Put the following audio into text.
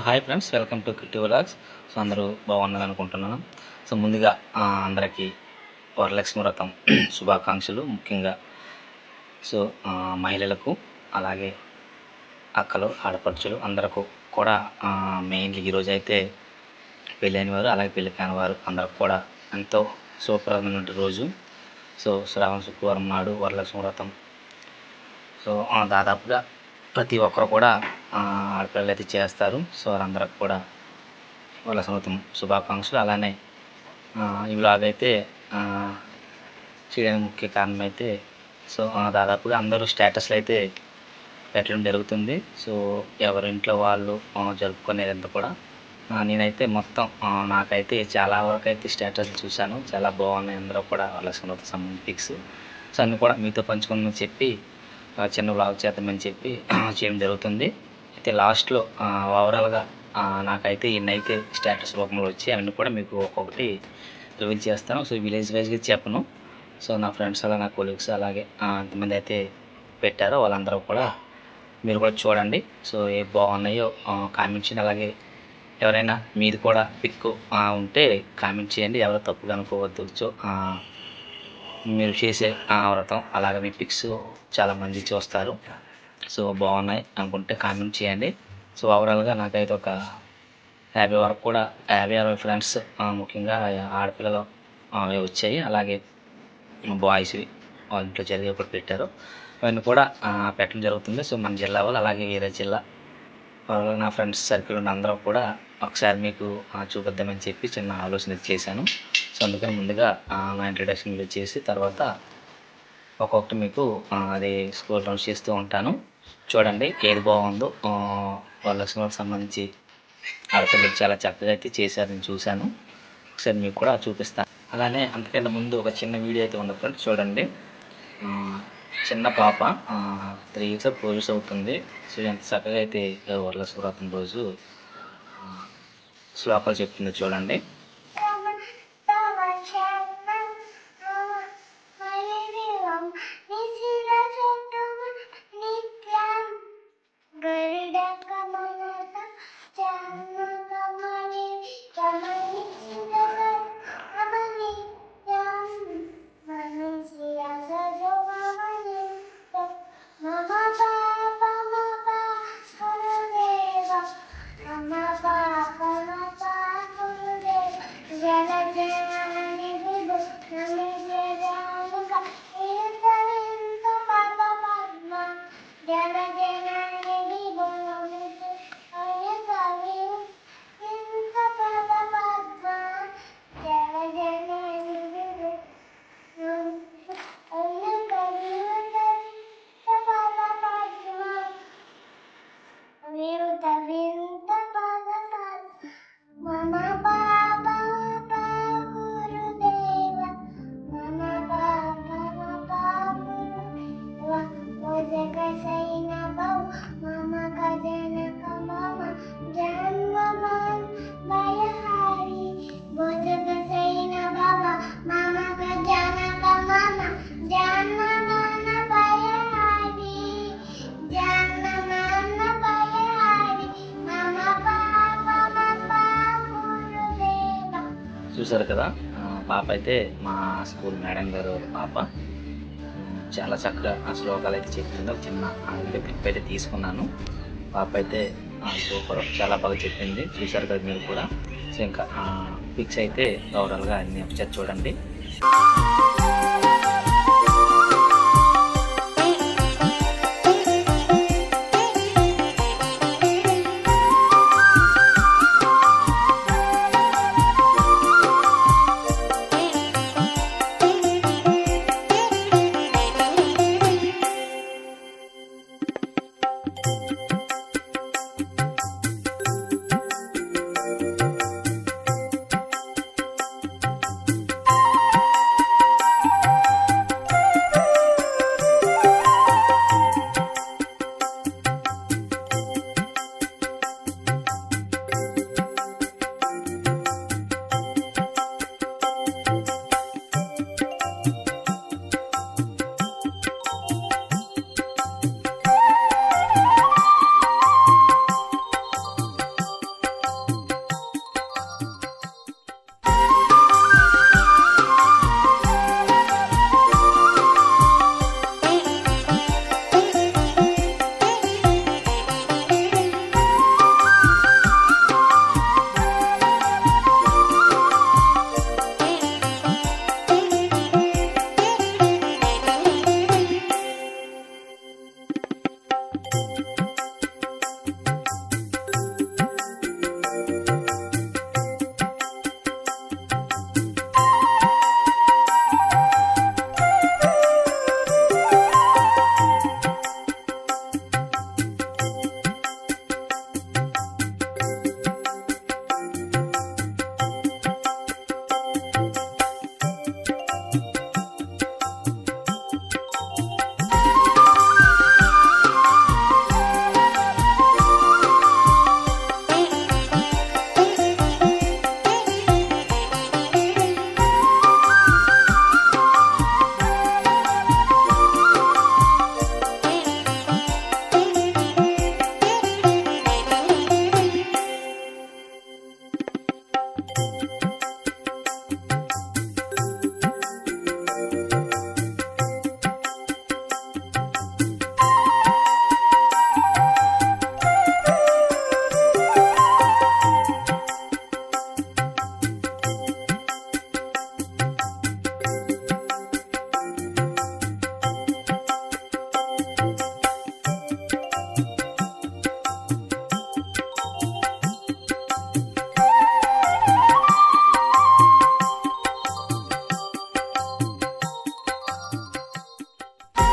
Hi friends, welcome to kitty vlogs. So అందరూ బాగున్నారు అనుకుంటున్నాను. సో ముందుగా అందరికీ వరలక్ష్మి వ్రతం శుభాకాంక్షలు. ముఖ్యంగా సో మహిళలకు, అలాగే అక్కలు, ఆడపడుచులు అందరకు కూడా మెయిన్లీ ఈరోజు అయితే పెళ్ళైన వారు, అలాగే పెళ్ళి కాని వారు అందరికి కూడా ఎంతో శుభప్రదమైన రోజు. సో శ్రావణ శుక్రవారం నాడు వరలక్ష్మి వ్రతం. సో దాదాపుగా ప్రతి ఒక్కరు కూడా ఆడపిల్లలు అయితే చేస్తారు. సో వాళ్ళందరికి కూడా వాళ్ళ సంవత్సరం శుభాకాంక్షలు. అలానే ఈ వ్లాగ్ అయితే చేయడానికి ముఖ్య కారణం అయితే సో దాదాపుగా అందరూ స్టేటస్లు అయితే పెట్టడం జరుగుతుంది. సో ఎవరింట్లో వాళ్ళు జరుపుకునేదంతా కూడా నేనైతే మొత్తం నాకైతే చాలా వరకు అయితే స్టేటస్లు చూశాను. చాలా బాగున్నాయి. అందరూ కూడా వాళ్ళ సంబంధించిన పిక్స్. సో అన్నీ కూడా మీతో పంచుకోమని చెప్పి చిన్న వ్లాగ్ చేద్దామని చెప్పి చేయడం జరుగుతుంది. అయితే లాస్ట్లో ఓవరాల్గా నాకైతే ఇన్నైతే స్టేటస్ రూపంలో వచ్చి అవన్నీ కూడా మీకు ఒక్కొక్కటి రివీల్ చేస్తాను. సో విలేజ్ వైజ్గా చెప్పను. సో నా ఫ్రెండ్స్ అలా నా కొలీగ్స్ అలాగే ఎంతమంది అయితే పెట్టారో వాళ్ళందరూ కూడా మీరు కూడా చూడండి. సో ఏ బాగున్నాయో కామెంట్ చేయండి. అలాగే ఎవరైనా మీది కూడా పిక్ ఉంటే కామెంట్ చేయండి. ఎవరో తప్పుగా అనుకోవద్దు. సో మీరు చేసే వ్రతం అలాగే మీ పిక్స్ చాలామంది చూస్తారు. సో బాగున్నాయి అనుకుంటే కామెంట్ చేయండి. సో ఓవరాల్గా నాకైతే ఒక 50 వరకు కూడా 50-60 ఫ్రెండ్స్ ముఖ్యంగా ఆడపిల్లలు వచ్చాయి. అలాగే బాయ్స్వి వాళ్ళ ఇంట్లో జరిగేప్పుడు పెట్టారు. అవన్నీ కూడా పెట్టడం జరుగుతుంది. సో మన జిల్లా వాళ్ళు, అలాగే వేరే జిల్లా వాళ్ళు, నా ఫ్రెండ్స్ సర్కిల్ ఉన్న అందరూ కూడా ఒకసారి మీకు చూపిద్దామని చెప్పి చిన్న ఆలోచన చేశాను. సో అందుకని ముందుగా నా ఇంట్రడక్షన్ చేసి తర్వాత ఒక్కొక్కటి మీకు అది స్క్రోల్ డౌన్ చేస్తూ ఉంటాను. చూడండి ఏది బాగుందో. వరలక్ష్మికి సంబంధించి ఆడపిల్లలు చాలా చక్కగా అయితే చేశారు, నేను చూశాను. ఒకసారి మీకు కూడా చూపిస్తాను. అలానే అంతకంటే ముందు ఒక చిన్న వీడియో అయితే ఉంది ఫ్రెండ్స్, చూడండి. చిన్న పాప 3 years 4 years అవుతుంది. సో ఎంత చక్కగా అయితే వరలక్ష్మి వ్రతం రోజు శ్లోకాలు చెప్తుంది చూడండి. చూసారు కదా, పాప అయితే మా స్కూల్ మేడం గారు పాప చాలా చక్కగా ఆ శ్లోకాలు అయితే చెప్పింది. ఒక చిన్న క్లిప్ అయితే తీసుకున్నాను. పాప అయితే సూపర్, చాలా బాగా చెప్పింది. చూసారు కదా మీరు కూడా. సో ఇంకా పిక్స్ అయితే ఓవరాల్గా అన్ని ఒకసారి చూడండి.